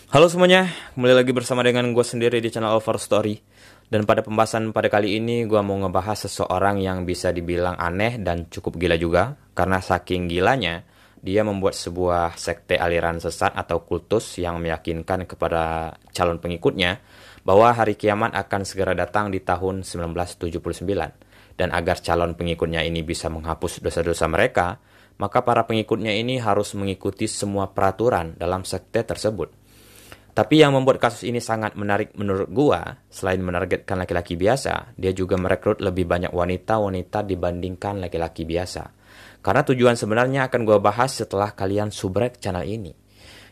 Halo semuanya, kembali lagi bersama dengan gue sendiri di channel Over Story. Dan pada pembahasan pada kali ini gue mau ngebahas seseorang yang bisa dibilang aneh dan cukup gila juga. Karena saking gilanya, dia membuat sebuah sekte aliran sesat atau kultus yang meyakinkan kepada calon pengikutnya bahwa hari kiamat akan segera datang di tahun 1979. Dan agar calon pengikutnya ini bisa menghapus dosa-dosa mereka, maka para pengikutnya ini harus mengikuti semua peraturan dalam sekte tersebut. Tapi yang membuat kasus ini sangat menarik menurut gua, selain menargetkan laki-laki biasa, dia juga merekrut lebih banyak wanita-wanita dibandingkan laki-laki biasa. Karena tujuan sebenarnya akan gua bahas setelah kalian subrek channel ini.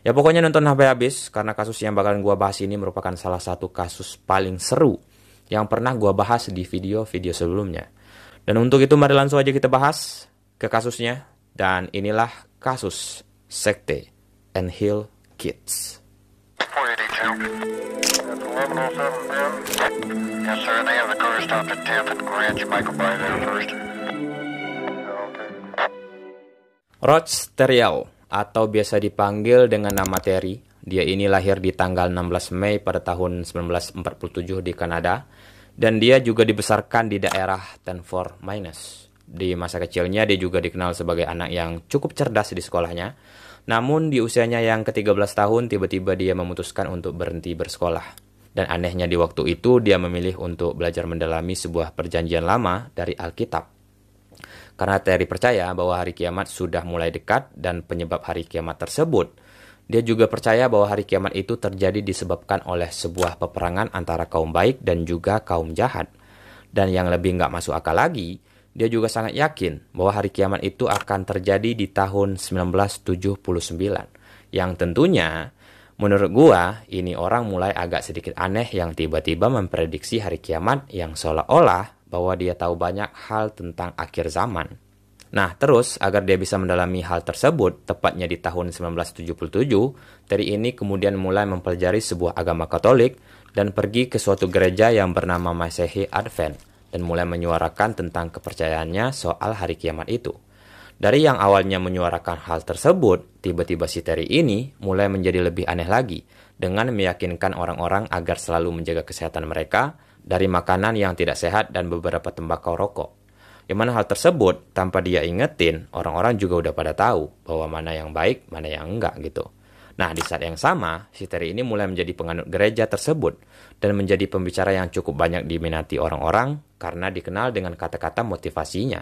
Ya pokoknya nonton sampai habis, karena kasus yang bakalan gua bahas ini merupakan salah satu kasus paling seru yang pernah gua bahas di video-video sebelumnya. Dan untuk itu mari langsung aja kita bahas ke kasusnya. Dan inilah kasus Sekte and Hill Kids. 482. That's 1107 Ben. Yes, sir. They have the car stopped at 10th and Grant. You might go by there first. Okay. Rod Sterriel, atau biasa dipanggil dengan nama Terry. Dia ini lahir di tanggal 16 Mei pada tahun 1947 di Kanada. Dan dia juga dibesarkan di daerah Tenford, Maine. Di masa kecilnya dia juga dikenal sebagai anak yang cukup cerdas di sekolahnya. Namun di usianya yang ke-13 tahun tiba-tiba dia memutuskan untuk berhenti bersekolah. Dan anehnya di waktu itu dia memilih untuk belajar mendalami sebuah perjanjian lama dari Alkitab. Karena Terry percaya bahwa hari kiamat sudah mulai dekat dan penyebab hari kiamat tersebut, dia juga percaya bahwa hari kiamat itu terjadi disebabkan oleh sebuah peperangan antara kaum baik dan juga kaum jahat. Dan yang lebih nggak masuk akal lagi, dia juga sangat yakin bahwa hari kiamat itu akan terjadi di tahun 1979. Yang tentunya, menurut gua, ini orang mulai agak sedikit aneh yang tiba-tiba memprediksi hari kiamat yang seolah-olah bahwa dia tahu banyak hal tentang akhir zaman. Nah, terus agar dia bisa mendalami hal tersebut, tepatnya di tahun 1977, Terry ini kemudian mulai mempelajari sebuah agama Katolik dan pergi ke suatu gereja yang bernama Masehi Advent dan mulai menyuarakan tentang kepercayaannya soal hari kiamat itu. Dari yang awalnya menyuarakan hal tersebut, tiba-tiba si Terry ini mulai menjadi lebih aneh lagi dengan meyakinkan orang-orang agar selalu menjaga kesehatan mereka dari makanan yang tidak sehat dan beberapa tembakau rokok. Yang mana hal tersebut, tanpa dia ingetin, orang-orang juga udah pada tahu bahwa mana yang baik, mana yang enggak gitu. Nah, di saat yang sama, si Terry ini mulai menjadi penganut gereja tersebut dan menjadi pembicara yang cukup banyak diminati orang-orang karena dikenal dengan kata-kata motivasinya.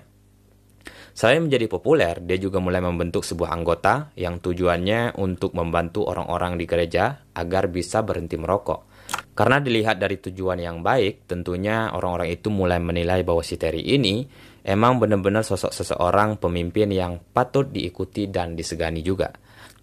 Selain menjadi populer, dia juga mulai membentuk sebuah anggota yang tujuannya untuk membantu orang-orang di gereja agar bisa berhenti merokok. Karena dilihat dari tujuan yang baik, tentunya orang-orang itu mulai menilai bahwa si Terry ini emang benar-benar sosok seseorang pemimpin yang patut diikuti dan disegani juga.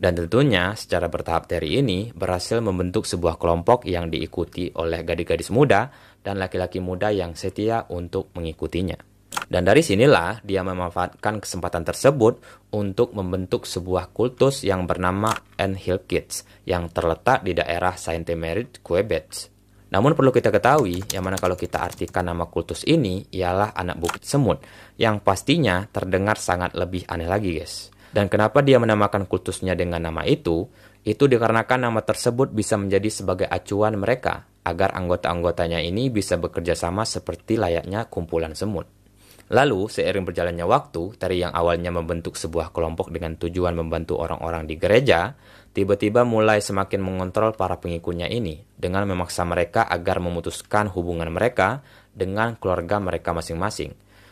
Dan tentunya secara bertahap Terry ini berhasil membentuk sebuah kelompok yang diikuti oleh gadis-gadis muda dan laki-laki muda yang setia untuk mengikutinya. Dan dari sinilah dia memanfaatkan kesempatan tersebut untuk membentuk sebuah kultus yang bernama Ant Hill Kids yang terletak di daerah Saint-Emery, Quebec. Namun perlu kita ketahui, yang mana kalau kita artikan nama kultus ini ialah anak bukit semut, yang pastinya terdengar sangat lebih aneh lagi guys. Dan kenapa dia menamakan kultusnya dengan nama itu dikarenakan nama tersebut bisa menjadi sebagai acuan mereka agar anggota-anggotanya ini bisa bekerja sama seperti layaknya kumpulan semut. Lalu, seiring berjalannya waktu, Terry yang awalnya membentuk sebuah kelompok dengan tujuan membantu orang-orang di gereja, tiba-tiba mulai semakin mengontrol para pengikutnya ini dengan memaksa mereka agar memutuskan hubungan mereka dengan keluarga mereka masing-masing.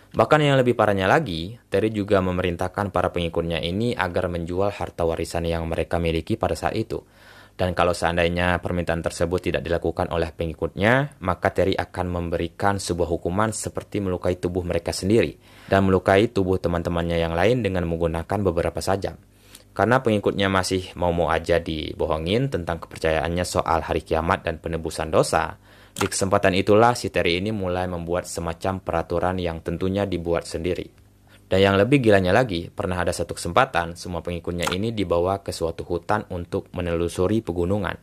Bahkan yang lebih parahnya lagi, Terry juga memerintahkan para pengikutnya ini agar menjual harta warisan yang mereka miliki pada saat itu. Dan kalau seandainya permintaan tersebut tidak dilakukan oleh pengikutnya, maka Terry akan memberikan sebuah hukuman seperti melukai tubuh mereka sendiri dan melukai tubuh teman-temannya yang lain dengan menggunakan beberapa sajam. Karena pengikutnya masih mau-mau aja dibohongin tentang kepercayaannya soal hari kiamat dan penebusan dosa, di kesempatan itulah si Terry ini mulai membuat semacam peraturan yang tentunya dibuat sendiri. Dan yang lebih gilanya lagi, pernah ada satu kesempatan semua pengikutnya ini dibawa ke suatu hutan untuk menelusuri pegunungan.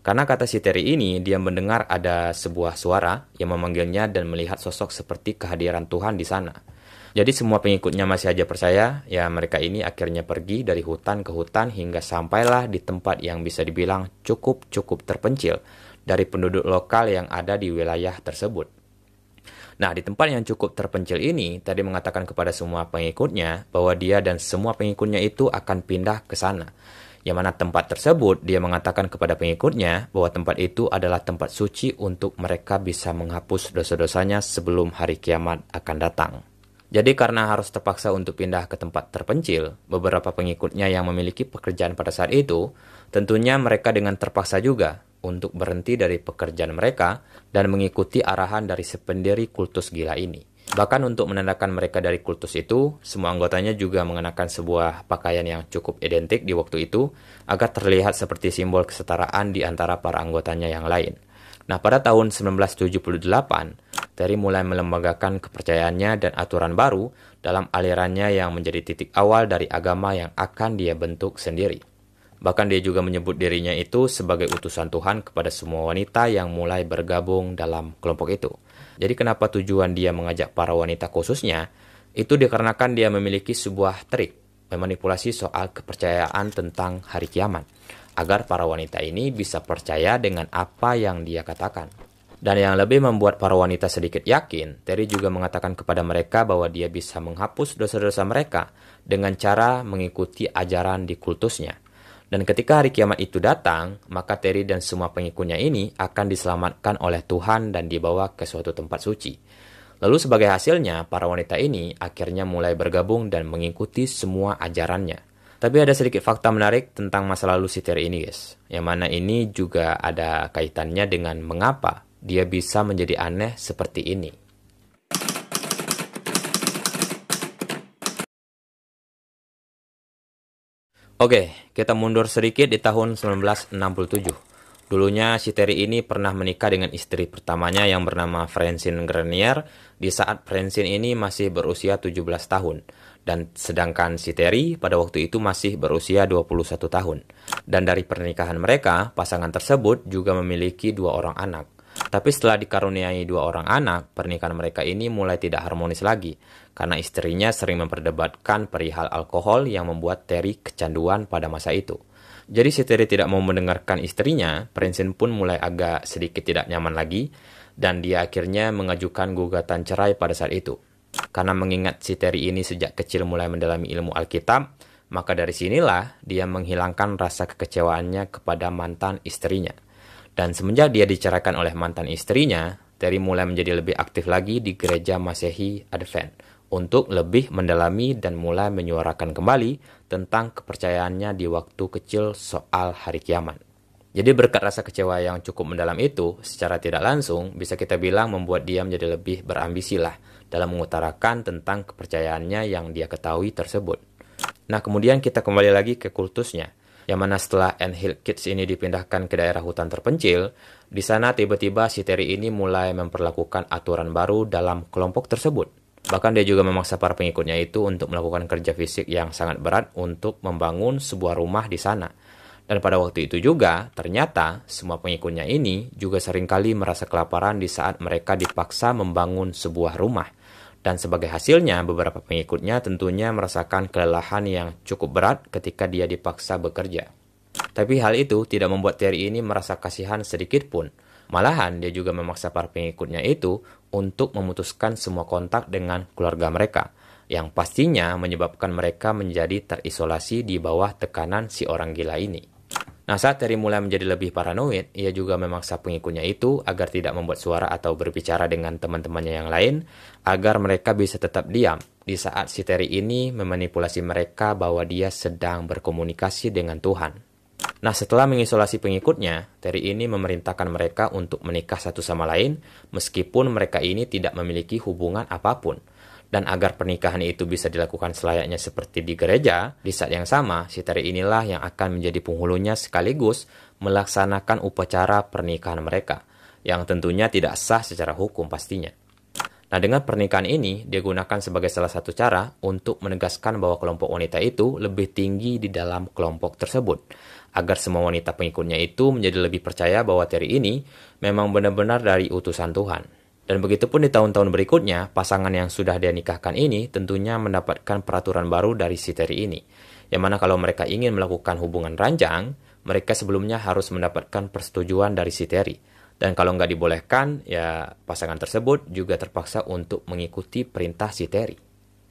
Karena kata si Terry ini, dia mendengar ada sebuah suara yang memanggilnya dan melihat sosok seperti kehadiran Tuhan di sana. Jadi semua pengikutnya masih aja percaya, ya mereka ini akhirnya pergi dari hutan ke hutan hingga sampailah di tempat yang bisa dibilang cukup terpencil dari penduduk lokal yang ada di wilayah tersebut. Nah, di tempat yang cukup terpencil ini, tadi mengatakan kepada semua pengikutnya bahwa dia dan semua pengikutnya itu akan pindah ke sana. Yang mana tempat tersebut, dia mengatakan kepada pengikutnya bahwa tempat itu adalah tempat suci untuk mereka bisa menghapus dosa-dosanya sebelum hari kiamat akan datang. Jadi karena harus terpaksa untuk pindah ke tempat terpencil, beberapa pengikutnya yang memiliki pekerjaan pada saat itu, tentunya mereka dengan terpaksa juga untuk berhenti dari pekerjaan mereka dan mengikuti arahan dari sependiri kultus gila ini. Bahkan untuk menandakan mereka dari kultus itu, semua anggotanya juga mengenakan sebuah pakaian yang cukup identik di waktu itu agar terlihat seperti simbol kesetaraan di antara para anggotanya yang lain. Nah, pada tahun 1978, Terry mulai melembagakan kepercayaannya dan aturan baru dalam alirannya yang menjadi titik awal dari agama yang akan dia bentuk sendiri. Bahkan dia juga menyebut dirinya itu sebagai utusan Tuhan kepada semua wanita yang mulai bergabung dalam kelompok itu. Jadi kenapa tujuan dia mengajak para wanita khususnya? Itu dikarenakan dia memiliki sebuah trik memanipulasi soal kepercayaan tentang hari kiamat, agar para wanita ini bisa percaya dengan apa yang dia katakan. Dan yang lebih membuat para wanita sedikit yakin, Terry juga mengatakan kepada mereka bahwa dia bisa menghapus dosa-dosa mereka dengan cara mengikuti ajaran di kultusnya. Dan ketika hari kiamat itu datang, maka Terry dan semua pengikutnya ini akan diselamatkan oleh Tuhan dan dibawa ke suatu tempat suci. Lalu sebagai hasilnya, para wanita ini akhirnya mulai bergabung dan mengikuti semua ajarannya. Tapi ada sedikit fakta menarik tentang masa lalu si Terry ini, guys. Yang mana ini juga ada kaitannya dengan mengapa dia bisa menjadi aneh seperti ini. Oke, kita mundur sedikit di tahun 1967. Dulunya si Terry ini pernah menikah dengan istri pertamanya yang bernama Francine Grenier di saat Francine ini masih berusia 17 tahun. Dan sedangkan si Terry pada waktu itu masih berusia 21 tahun. Dan dari pernikahan mereka, pasangan tersebut juga memiliki 2 orang anak. Tapi setelah dikaruniai 2 orang anak, pernikahan mereka ini mulai tidak harmonis lagi. Karena istrinya sering memperdebatkan perihal alkohol yang membuat Terry kecanduan pada masa itu. Jadi si Terry tidak mau mendengarkan istrinya, Francine pun mulai agak sedikit tidak nyaman lagi, dan dia akhirnya mengajukan gugatan cerai pada saat itu. Karena mengingat si Terry ini sejak kecil mulai mendalami ilmu Alkitab, maka dari sinilah dia menghilangkan rasa kekecewaannya kepada mantan istrinya. Dan semenjak dia diceraikan oleh mantan istrinya, Terry mulai menjadi lebih aktif lagi di gereja Masehi Advent untuk lebih mendalami dan mulai menyuarakan kembali tentang kepercayaannya di waktu kecil soal hari kiamat. Jadi berkat rasa kecewa yang cukup mendalam itu, secara tidak langsung bisa kita bilang membuat dia menjadi lebih berambisi lah dalam mengutarakan tentang kepercayaannya yang dia ketahui tersebut. Nah, kemudian kita kembali lagi ke kultusnya, yang mana setelah Ant Hill Kids ini dipindahkan ke daerah hutan terpencil, di sana tiba-tiba si Terry ini mulai memperlakukan aturan baru dalam kelompok tersebut. Bahkan dia juga memaksa para pengikutnya itu untuk melakukan kerja fisik yang sangat berat untuk membangun sebuah rumah di sana. Dan pada waktu itu juga, ternyata semua pengikutnya ini juga seringkali merasa kelaparan di saat mereka dipaksa membangun sebuah rumah. Dan sebagai hasilnya, beberapa pengikutnya tentunya merasakan kelelahan yang cukup berat ketika dia dipaksa bekerja. Tapi hal itu tidak membuat Terry ini merasa kasihan sedikit pun. Malahan dia juga memaksa para pengikutnya itu untuk memutuskan semua kontak dengan keluarga mereka, yang pastinya menyebabkan mereka menjadi terisolasi di bawah tekanan si orang gila ini. Nah, saat Terry mulai menjadi lebih paranoid, ia juga memaksa pengikutnya itu agar tidak membuat suara atau berbicara dengan teman-temannya yang lain, agar mereka bisa tetap diam di saat si Terry ini memanipulasi mereka bahwa dia sedang berkomunikasi dengan Tuhan. Nah, setelah mengisolasi pengikutnya, Terry ini memerintahkan mereka untuk menikah satu sama lain, meskipun mereka ini tidak memiliki hubungan apapun. Dan agar pernikahan itu bisa dilakukan selayaknya seperti di gereja, di saat yang sama, si Terry inilah yang akan menjadi penghulunya sekaligus melaksanakan upacara pernikahan mereka, yang tentunya tidak sah secara hukum pastinya. Nah, dengan pernikahan ini, dia gunakan sebagai salah satu cara untuk menegaskan bahwa kelompok wanita itu lebih tinggi di dalam kelompok tersebut, agar semua wanita pengikutnya itu menjadi lebih percaya bahwa Terry ini memang benar-benar dari utusan Tuhan. Dan begitu pun di tahun-tahun berikutnya, pasangan yang sudah dia nikahkan ini tentunya mendapatkan peraturan baru dari si Terry ini. Yang mana kalau mereka ingin melakukan hubungan ranjang, mereka sebelumnya harus mendapatkan persetujuan dari si Terry. Dan kalau nggak dibolehkan, ya pasangan tersebut juga terpaksa untuk mengikuti perintah si Terry.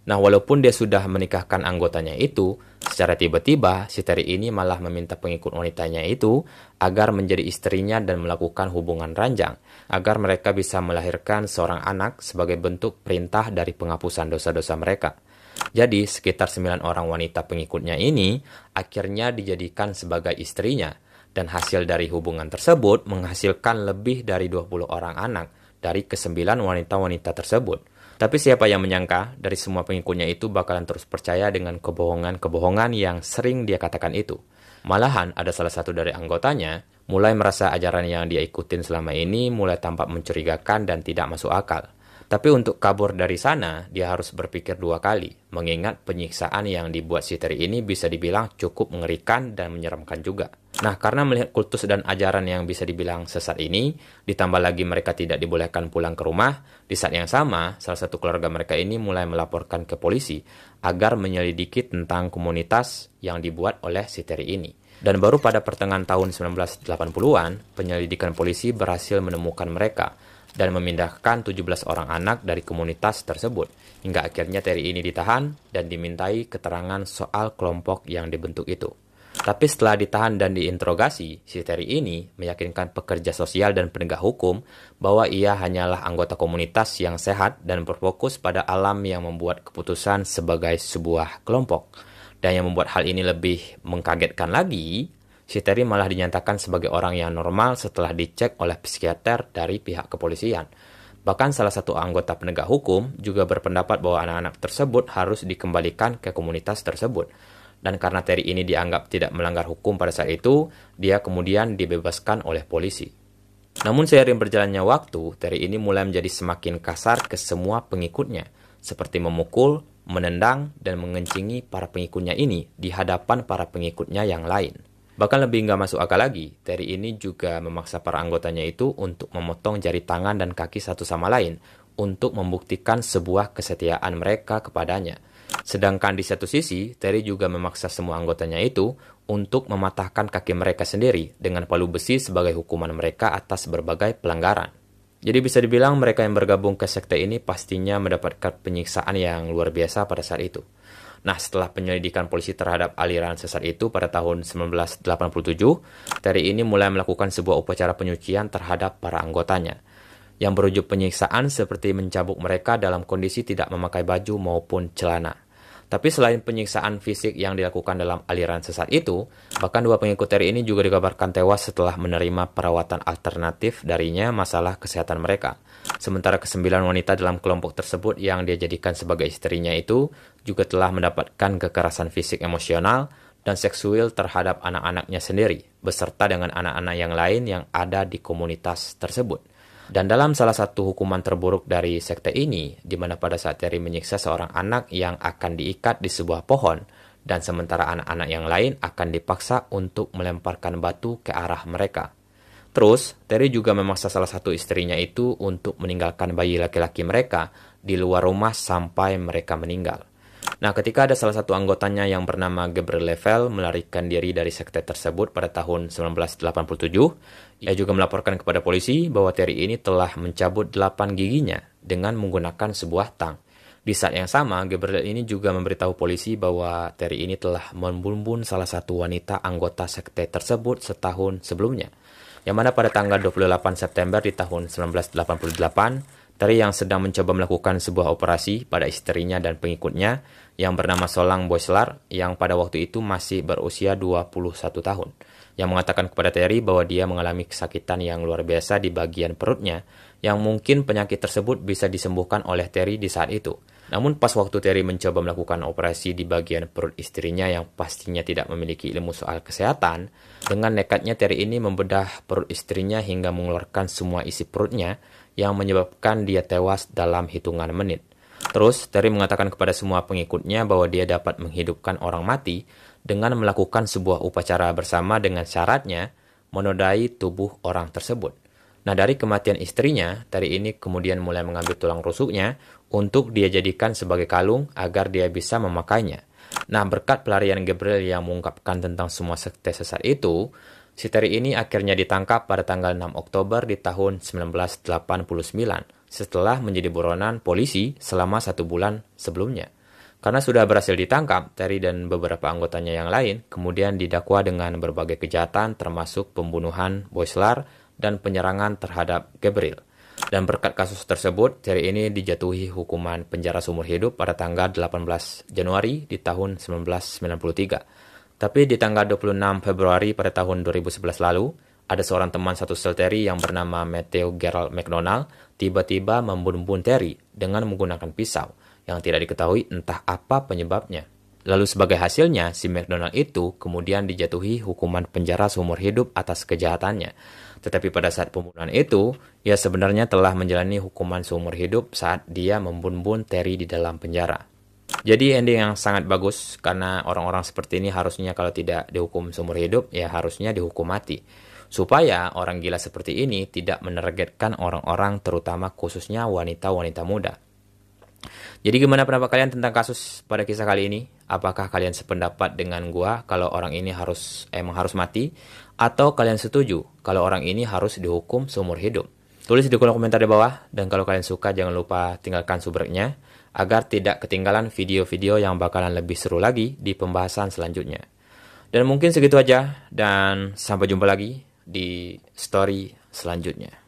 Nah, walaupun dia sudah menikahkan anggotanya itu, secara tiba-tiba si Terry ini malah meminta pengikut wanitanya itu agar menjadi istrinya dan melakukan hubungan ranjang, agar mereka bisa melahirkan seorang anak sebagai bentuk perintah dari penghapusan dosa-dosa mereka. Jadi, sekitar 9 orang wanita pengikutnya ini akhirnya dijadikan sebagai istrinya, dan hasil dari hubungan tersebut menghasilkan lebih dari 20 orang anak dari ke-9 wanita-wanita tersebut. Tapi siapa yang menyangka dari semua pengikutnya itu bakalan terus percaya dengan kebohongan-kebohongan yang sering dia katakan itu. Malahan ada salah satu dari anggotanya mulai merasa ajaran yang dia ikutin selama ini mulai tampak mencurigakan dan tidak masuk akal. Tapi untuk kabur dari sana, dia harus berpikir 2 kali, mengingat penyiksaan yang dibuat si Terry ini bisa dibilang cukup mengerikan dan menyeramkan juga. Nah, karena melihat kultus dan ajaran yang bisa dibilang sesat ini, ditambah lagi mereka tidak dibolehkan pulang ke rumah, di saat yang sama, salah satu keluarga mereka ini mulai melaporkan ke polisi agar menyelidiki tentang komunitas yang dibuat oleh si Terry ini. Dan baru pada pertengahan tahun 1980-an, penyelidikan polisi berhasil menemukan mereka dan memindahkan 17 orang anak dari komunitas tersebut. Hingga akhirnya Terry ini ditahan dan dimintai keterangan soal kelompok yang dibentuk itu. Tapi setelah ditahan dan diinterogasi, si Terry ini meyakinkan pekerja sosial dan penegak hukum bahwa ia hanyalah anggota komunitas yang sehat dan berfokus pada alam yang membuat keputusan sebagai sebuah kelompok. Dan yang membuat hal ini lebih mengkagetkan lagi, si Terry malah dinyatakan sebagai orang yang normal setelah dicek oleh psikiater dari pihak kepolisian. Bahkan salah satu anggota penegak hukum juga berpendapat bahwa anak-anak tersebut harus dikembalikan ke komunitas tersebut. Dan karena Terry ini dianggap tidak melanggar hukum pada saat itu, dia kemudian dibebaskan oleh polisi. Namun seiring berjalannya waktu, Terry ini mulai menjadi semakin kasar ke semua pengikutnya, seperti memukul, menendang, dan mengencingi para pengikutnya ini di hadapan para pengikutnya yang lain. Bahkan lebih nggak masuk akal lagi, Terry ini juga memaksa para anggotanya itu untuk memotong jari tangan dan kaki satu sama lain untuk membuktikan sebuah kesetiaan mereka kepadanya. Sedangkan di satu sisi, Terry juga memaksa semua anggotanya itu untuk mematahkan kaki mereka sendiri dengan palu besi sebagai hukuman mereka atas berbagai pelanggaran. Jadi bisa dibilang mereka yang bergabung ke sekte ini pastinya mendapatkan penyiksaan yang luar biasa pada saat itu. Nah, setelah penyelidikan polisi terhadap aliran sesat itu pada tahun 1987, Terry ini mulai melakukan sebuah upacara penyucian terhadap para anggotanya, yang berujung penyiksaan seperti mencambuk mereka dalam kondisi tidak memakai baju maupun celana. Tapi selain penyiksaan fisik yang dilakukan dalam aliran sesat itu, bahkan 2 pengikut Terry ini juga dikabarkan tewas setelah menerima perawatan alternatif darinya masalah kesehatan mereka. Sementara ke-9 wanita dalam kelompok tersebut yang dia jadikan sebagai istrinya itu juga telah mendapatkan kekerasan fisik emosional dan seksual terhadap anak-anaknya sendiri, beserta dengan anak-anak yang lain yang ada di komunitas tersebut. Dan dalam salah satu hukuman terburuk dari sekte ini, di mana pada saat Terry menyiksa seorang anak yang akan diikat di sebuah pohon, dan sementara anak-anak yang lain akan dipaksa untuk melemparkan batu ke arah mereka. Terus, Terry juga memaksa salah satu istrinya itu untuk meninggalkan bayi laki-laki mereka di luar rumah sampai mereka meninggal. Nah, ketika ada salah satu anggotanya yang bernama Gabriel Level melarikan diri dari sekte tersebut pada tahun 1987, ia juga melaporkan kepada polisi bahwa Terry ini telah mencabut 8 giginya dengan menggunakan sebuah tang. Di saat yang sama, Gabriel ini juga memberitahu polisi bahwa Terry ini telah membunuh salah satu wanita anggota sekte tersebut setahun sebelumnya. Yang mana pada tanggal 28 September di tahun 1988, Terry yang sedang mencoba melakukan sebuah operasi pada istrinya dan pengikutnya yang bernama Solang Boislar yang pada waktu itu masih berusia 21 tahun. Yang mengatakan kepada Terry bahwa dia mengalami kesakitan yang luar biasa di bagian perutnya yang mungkin penyakit tersebut bisa disembuhkan oleh Terry di saat itu. Namun pas waktu Terry mencoba melakukan operasi di bagian perut istrinya yang pastinya tidak memiliki ilmu soal kesehatan, dengan nekatnya Terry ini membedah perut istrinya hingga mengeluarkan semua isi perutnya yang menyebabkan dia tewas dalam hitungan menit. Terus, Terry mengatakan kepada semua pengikutnya bahwa dia dapat menghidupkan orang mati dengan melakukan sebuah upacara bersama dengan syaratnya menodai tubuh orang tersebut. Nah, dari kematian istrinya, Terry ini kemudian mulai mengambil tulang rusuknya untuk dia jadikan sebagai kalung agar dia bisa memakainya. Nah, berkat pelarian Gabriel yang mengungkapkan tentang semua sekte sesat itu, si Terry ini akhirnya ditangkap pada tanggal 6 Oktober di tahun 1989 setelah menjadi buronan polisi selama 1 bulan sebelumnya. Karena sudah berhasil ditangkap, Terry dan beberapa anggotanya yang lain kemudian didakwa dengan berbagai kejahatan termasuk pembunuhan Boislar dan penyerangan terhadap Gabriel. Dan berkat kasus tersebut, Terry ini dijatuhi hukuman penjara seumur hidup pada tanggal 18 Januari di tahun 1993. Tapi di tanggal 26 Februari pada tahun 2011 lalu, ada seorang teman satu sel Terry yang bernama Matthew Gerald McDonald tiba-tiba membunuh Terry dengan menggunakan pisau yang tidak diketahui entah apa penyebabnya. Lalu sebagai hasilnya, si McDonald itu kemudian dijatuhi hukuman penjara seumur hidup atas kejahatannya. Tetapi pada saat pembunuhan itu, ia sebenarnya telah menjalani hukuman seumur hidup saat dia membunuh Terry di dalam penjara. Jadi ending yang sangat bagus karena orang-orang seperti ini harusnya kalau tidak dihukum seumur hidup, ya harusnya dihukum mati. Supaya orang gila seperti ini tidak menargetkan orang-orang terutama khususnya wanita-wanita muda. Jadi gimana pendapat kalian tentang kasus pada kisah kali ini? Apakah kalian sependapat dengan gua kalau orang ini emang harus mati? Atau kalian setuju kalau orang ini harus dihukum seumur hidup? Tulis di kolom komentar di bawah. Dan kalau kalian suka jangan lupa tinggalkan subscribe-nya agar tidak ketinggalan video-video yang bakalan lebih seru lagi di pembahasan selanjutnya. Dan mungkin segitu aja dan sampai jumpa lagi di story selanjutnya.